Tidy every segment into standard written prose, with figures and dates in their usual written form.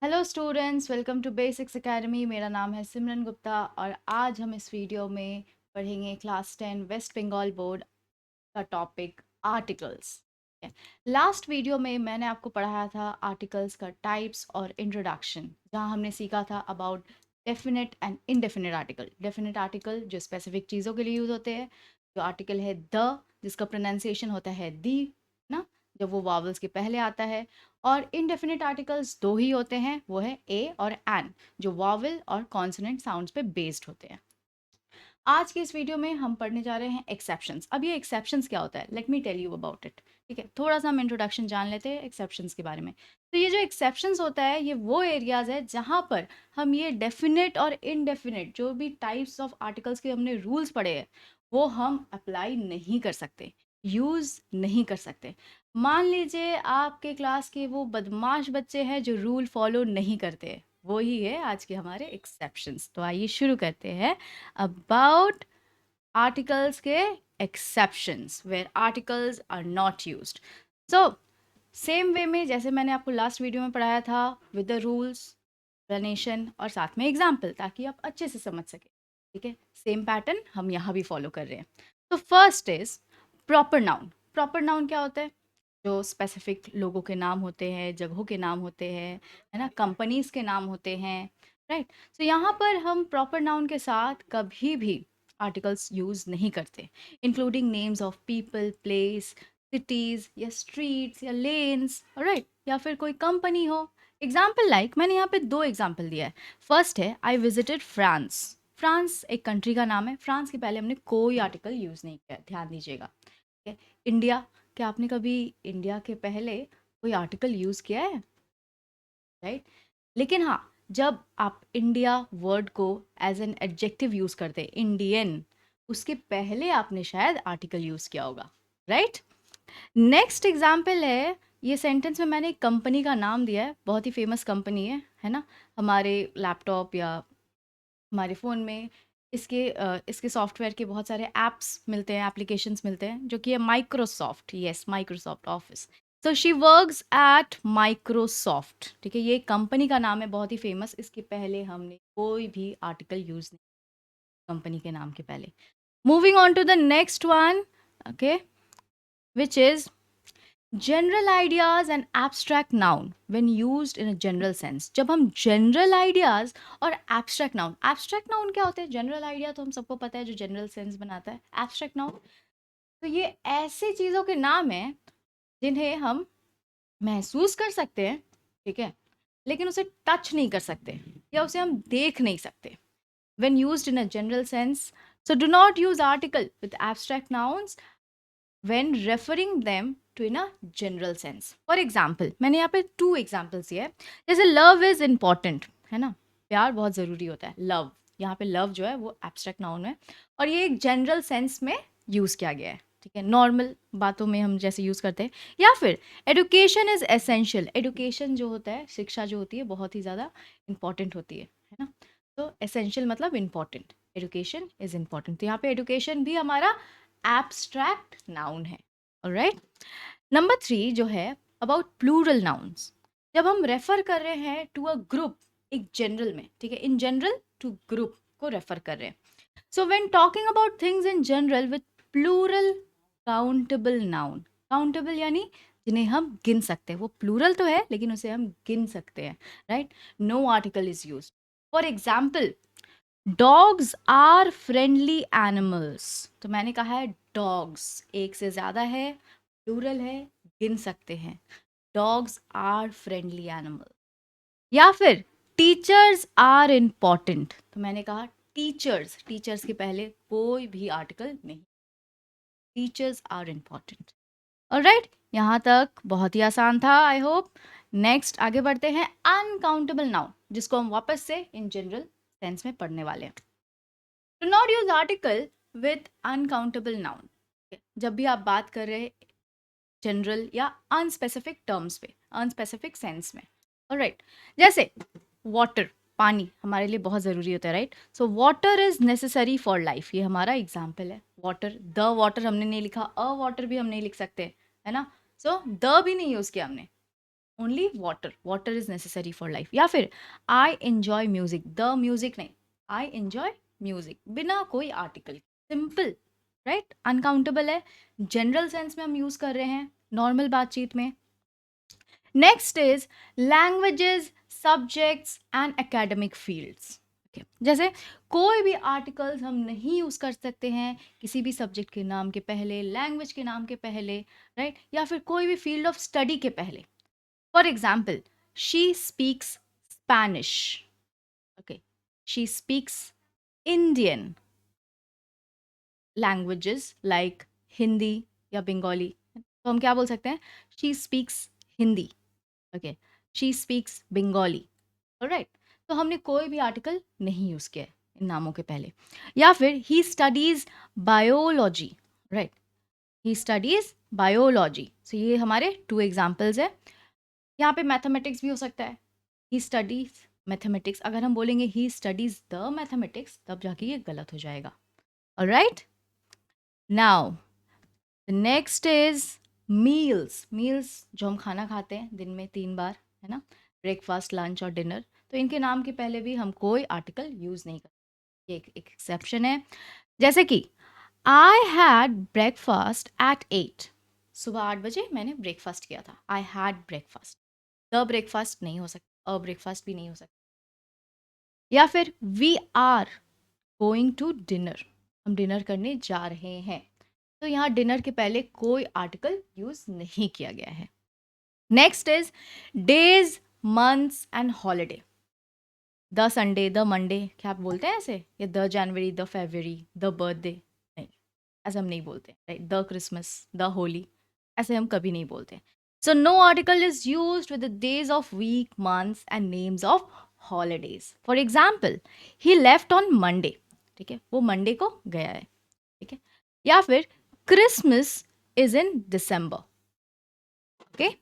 Hello students, welcome to basics academy. मेरा नाम है सिमरन गुप्ता और आज हम इस वीडियो में पढ़ेंगे क्लास 10 वेस्ट बंगाल बोर्ड का टॉपिक आर्टिकल्स। लास्ट वीडियो में मैंने आपको पढ़ाया था आर्टिकल्स का टाइप्स और इंट्रोडक्शन, जहां हमने सीखा था about definite and indefinite article. Definite article जो स्पेसिफिक चीज़ों के लिए यूज़ होते हैं, जो आर्टिकल है द, जिसका प्रोनाउंसिएशन होता है दी ना, जब वो वावल्स के पहले आता है। और इनडेफिनेट आर्टिकल्स दो ही होते हैं, वो है ए और एन, जो वावल और कॉन्सोनेंट साउंड्स पे बेस्ड होते हैं। आज के इस वीडियो में हम पढ़ने जा रहे हैं एक्सेप्शंस। अब ये एक्सेप्शंस क्या होता है, let me tell you about it. ठीक है, थोड़ा सा हम इंट्रोडक्शन जान लेते हैं एक्सेप्शंस के बारे में। तो ये जो एक्सेप्शंस होता है, ये वो एरियाज है जहाँ पर हम ये डेफिनेट और इनडेफिनेट जो भी टाइप्स ऑफ आर्टिकल्स के हमने रूल्स पढ़े हैं, वो हम अप्लाई नहीं कर सकते, यूज़ नहीं कर सकते। मान लीजिए आपके क्लास के वो बदमाश बच्चे हैं जो रूल फॉलो नहीं करते, वो ही है आज के हमारे एक्सेप्शंस। तो आइए शुरू करते हैं about articles के exceptions where articles are not used. So same way में जैसे मैंने आपको लास्ट वीडियो में पढ़ाया था, विद द रूल्स, एक्सप्लेनेशन और साथ में एग्जाम्पल, ताकि आप अच्छे से समझ सके। ठीक है, सेम पैटर्न हम यहाँ भी फॉलो कर रहे हैं। तो first is proper noun. Proper noun क्या होता है? जो स्पेसिफिक लोगों के नाम होते हैं, जगहों के नाम होते हैं, है ना, कंपनीज के नाम होते हैं, राइट। सो यहाँ पर हम प्रॉपर नाउन के साथ कभी भी आर्टिकल्स यूज नहीं करते, including names of people, place, cities या स्ट्रीट्स या लेन्स, राइट, या फिर कोई कंपनी हो। एग्जाम्पल लाइक मैंने यहाँ पे दो एग्जाम्पल दिया है। फर्स्ट है आई विजिटेड फ्रांस। फ्रांस एक कंट्री का नाम है। फ्रांस के पहले हमने कोई आर्टिकल यूज नहीं किया, ध्यान दीजिएगा। ठीक है, इंडिया, क्या आपने कभी इंडिया के पहले कोई आर्टिकल यूज किया है? राइट। लेकिन हाँ, जब आप इंडिया वर्ड को एज एन एडजेक्टिव यूज करते हैं, इंडियन, उसके पहले आपने शायद आर्टिकल यूज किया होगा, राइट। नेक्स्ट एग्जाम्पल है, ये सेंटेंस में मैंने एक कंपनी का नाम दिया है, बहुत ही फेमस कंपनी है ना। हमारे लैपटॉप या हमारे फ़ोन में इसके सॉफ्टवेयर के बहुत सारे ऐप्स मिलते हैं, एप्लीकेशंस मिलते हैं, जो कि है Microsoft. Yes, Microsoft office. So she works at Microsoft. ठीक है, ये कंपनी का नाम है, बहुत ही फेमस। इसके पहले हमने कोई भी आर्टिकल यूज़ नहीं, कंपनी के नाम के पहले। Moving on to the next one, okay, which is general ideas and abstract noun when used in a general sense. जब हम जनरल आइडियाज और एब्स्ट्रैक्ट नाउन क्या होते हैं? जनरल आइडिया तो हम सबको पता है, जो जनरल सेंस बनाता है। एब्स्ट्रैक्ट नाउन, तो ये ऐसी चीज़ों के नाम हैं जिन्हें हम महसूस कर सकते हैं, ठीक है, लेकिन उसे टच नहीं कर सकते या उसे हम देख नहीं सकते। when used in a general sense, so do not use article with abstract nouns when referring them to in a general sense. For example, मैंने यहाँ पे टू एग्जाम्पल्स दिए हैं। जैसे लव इज इम्पॉर्टेंट, है ना, प्यार बहुत ज़रूरी होता है। लव, यहाँ पे लव जो है वो एब्स्ट्रैक्ट नाउन है और ये एक जनरल सेंस में यूज़ किया गया है। ठीक है, नॉर्मल बातों में हम जैसे यूज़ करते हैं। या फिर एडुकेशन इज़ एसेंशियल। एडुकेशन जो होता है, शिक्षा जो होती है, बहुत ही ज़्यादा इंपॉर्टेंट होती है ना। तो एसेंशियल मतलब इंपॉर्टेंट, एडुकेशन इज़ इम्पॉर्टेंट। तो यहाँ पे एडुकेशन भी हमारा एब्स्ट्रैक्ट नाउन है। ऑलराइट, नंबर 3 जो है अबाउट प्लूरल नाउन्स। जब हम रेफर कर रहे हैं टू अ ग्रुप, एक जनरल में, ठीक है, इन जनरल टू ग्रुप को रेफर कर रहे हैं। So when talking about things in general with plural countable noun, countable यानी जिन्हें हम गिन सकते हैं, वो प्लूरल तो है लेकिन उसे हम गिन सकते हैं, right. No article is used. For example, dogs are friendly animals. तो मैंने कहा है डॉग्स, एक से ज़्यादा है, प्लूरल है, गिन सकते हैं। Dogs are friendly animal. या फिर टीचर्स आर इम्पॉर्टेंट। तो मैंने कहा टीचर्स, टीचर्स के पहले कोई भी आर्टिकल नहीं, टीचर्स आर इम्पॉर्टेंट। ऑलराइट, यहाँ तक बहुत ही आसान था, आई होप। नेक्स्ट आगे बढ़ते हैं, अनकाउंटेबल नाउन, जिसको हम वापस से इन जनरल सेंस में पढ़ने वाले हैं। Do not use article with uncountable noun। जब भी आप बात कर रहे हैं जनरल या अनस्पेसिफिक टर्म्स पे, अनस्पेसिफिक सेंस में, ऑलराइट। जैसे वाटर, पानी हमारे लिए बहुत ज़रूरी होता है, right. So water is necessary for life, ये हमारा एग्जाम्पल है। वाटर, द वाटर हमने नहीं लिखा, अ वाटर भी हम नहीं लिख सकते, है ना। सो द भी नहीं यूज़ किया हमने, only water, water is necessary for life. या फिर I enjoy music, the music नहीं, आई एंजॉय म्यूजिक, बिना कोई आर्टिकल, सिंपल, राइट, अनकाउंटेबल है, जनरल सेंस में हम यूज कर रहे हैं नॉर्मल बातचीत में। Next is languages, subjects and academic fields. जैसे कोई भी आर्टिकल्स हम नहीं यूज कर सकते हैं किसी भी सब्जेक्ट के नाम के पहले, लैंग्वेज के नाम के पहले, राइट, या फिर कोई भी फील्ड ऑफ स्टडी के पहले। For example, she speaks Spanish, okay, she speaks Indian languages like Hindi या बंगाली, तो हम क्या बोल सकते हैं, she speaks Hindi, okay, she speaks Bengali, right. तो हमने कोई भी आर्टिकल नहीं यूज किया है इन नामों के पहले। या फिर he studies biology, right, he studies biology, so ये हमारे 2 एग्जाम्पल्स है। यहाँ पे मैथमेटिक्स भी हो सकता है, ही स्टडीज मैथमेटिक्स, अगर हम बोलेंगे ही स्टडीज द मैथमेटिक्स तब जाके ये गलत हो जाएगा। Alright, now next is meals. Meals जो हम खाना खाते हैं दिन में 3 बार, है ना, ब्रेकफास्ट, लंच और डिनर, तो इनके नाम के पहले भी हम कोई आर्टिकल यूज नहीं करते, ये एक एक्सेप्शन है। जैसे कि आई हैड ब्रेकफास्ट एट 8, सुबह 8 बजे मैंने ब्रेकफास्ट किया था, I had breakfast, the breakfast नहीं हो सकता, अ ब्रेकफास्ट भी नहीं हो सकता। या फिर we are going to dinner, हम डिनर करने जा रहे हैं, तो यहाँ डिनर के पहले कोई आर्टिकल यूज नहीं किया गया है। Next is days, months and holiday. The Sunday, the Monday, क्या आप बोलते हैं ऐसे, या the January, the February, the birthday, नहीं, ऐसे हम नहीं बोलते, right, the Christmas, the Holi, ऐसे हम कभी नहीं बोलते। So no article is used with the days of week, months and names of holidays. For example, he left on Monday, ठीक है, वो मंडे को गया है, ठीक है। या फिर Christmas is in December, okay.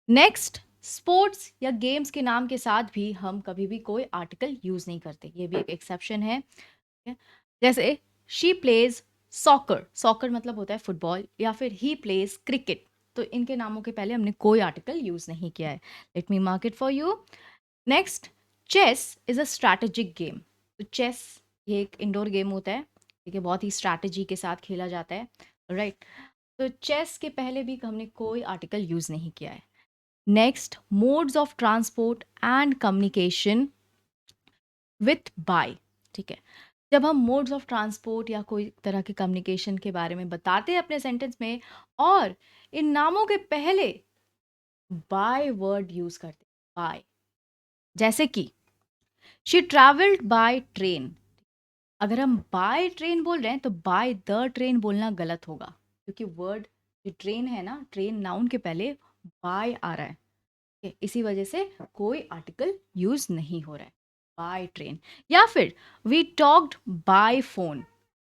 Next, sports या गेम्स के नाम के साथ भी हम कभी भी कोई आर्टिकल यूज नहीं करते, ये भी एक एक्सेप्शन है, ठीक है? जैसे शी प्लेज सॉकर, सॉकर मतलब होता है फुटबॉल, या फिर ही प्लेज क्रिकेट, तो इनके नामों के पहले हमने कोई आर्टिकल यूज नहीं किया है। Let me mark it for you. Next, chess is a strategic game. तो चेस ये एक इंडोर गेम होता है, ठीक है, बहुत ही स्ट्रैटेजी के साथ खेला जाता है, राइट। तो चेस के पहले भी हमने कोई आर्टिकल यूज नहीं किया है। Next, modes of transport and communication with by, ठीक है, जब हम मोड्स ऑफ ट्रांसपोर्ट या कोई तरह के कम्युनिकेशन के बारे में बताते हैं अपने सेंटेंस में, और इन नामों के पहले बाय वर्ड यूज करते हैं, बाय। जैसे कि शी ट्रैवल्ड बाय ट्रेन, अगर हम बाय ट्रेन बोल रहे हैं तो बाय द ट्रेन बोलना गलत होगा, क्योंकि वर्ड जो ट्रेन है ना, ट्रेन नाउन के पहले बाय आ रहा है, इसी वजह से कोई आर्टिकल यूज नहीं हो रहा है, बाय ट्रेन। या फिर we talked by phone,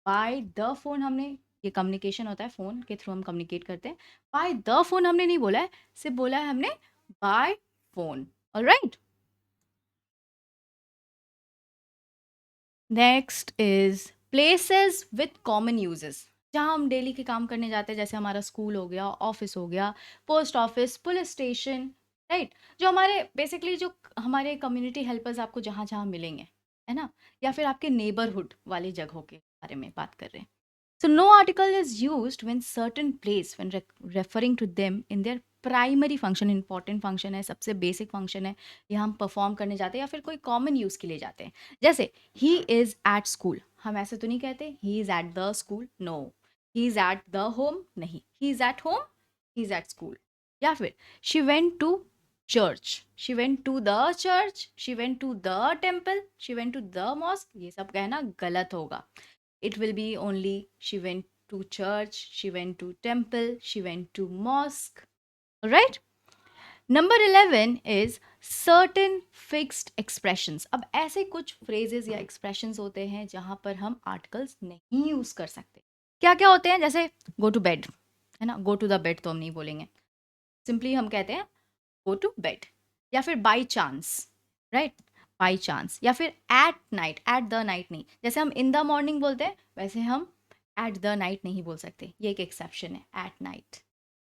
by the phone हमने, ये कम्युनिकेशन होता है, फोन के थ्रू हम कम्युनिकेट करते हैं, बाय द फोन हमने नहीं बोला है, सिर्फ बोला है हमने by phone. Alright, next is places with common uses, जहाँ हम डेली के काम करने जाते हैं, जैसे हमारा स्कूल हो गया, ऑफिस हो गया, post office, police station, right, जो हमारे बेसिकली जो हमारे कम्युनिटी हेल्पर्स आपको जहाँ जहाँ मिलेंगे, है ना, या फिर आपके नेबरहुड वाली जगहों के बारे में बात कर रहे हैं। So no article is used when certain place when referring to them in their primary function, important function है, सबसे बेसिक फंक्शन है, ये हम परफॉर्म करने जाते हैं या फिर कोई कॉमन यूज़ के लिए जाते हैं। जैसे ही इज़ एट स्कूल, हम ऐसे तो नहीं कहते he is at the school, no, he is at the home, नहीं, he is at home, he is at school. या फिर she went to church, she went to the church, she went to the temple, she went to the mosque, ये सब कहना गलत होगा। It will be only she went to church, she went to temple, she went to mosque. Right? Number 11 is certain fixed expressions. अब ऐसे कुछ phrases या expressions होते हैं जहाँ पर हम articles नहीं use कर सकते। क्या क्या होते हैं? जैसे go to bed, है ना, go to the bed तो हम नहीं बोलेंगे, simply हम कहते हैं go to bed, या फिर by chance, right? By chance, या फिर at night, at the night नहीं, जैसे हम इन द मॉर्निंग बोलते हैं वैसे हम एट द नाइट नहीं बोल सकते, ये एक एक्सेप्शन है, एट नाइट।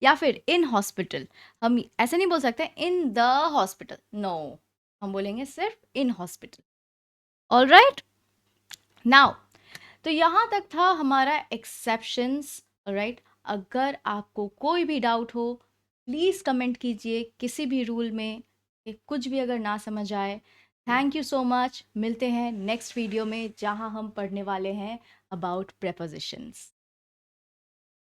या फिर इन हॉस्पिटल, हम ऐसे नहीं बोल सकते इन द हॉस्पिटल, नो, हम बोलेंगे सिर्फ in hospital. All right, now तो यहाँ तक था हमारा एक्सेप्शंस, राइट। अगर आपको कोई भी डाउट हो प्लीज़ कमेंट कीजिए किसी भी रूल में, कि कुछ भी अगर ना समझ आए। थैंक यू सो मच, मिलते हैं नेक्स्ट वीडियो में जहाँ हम पढ़ने वाले हैं अबाउट प्रेपोजिशंस।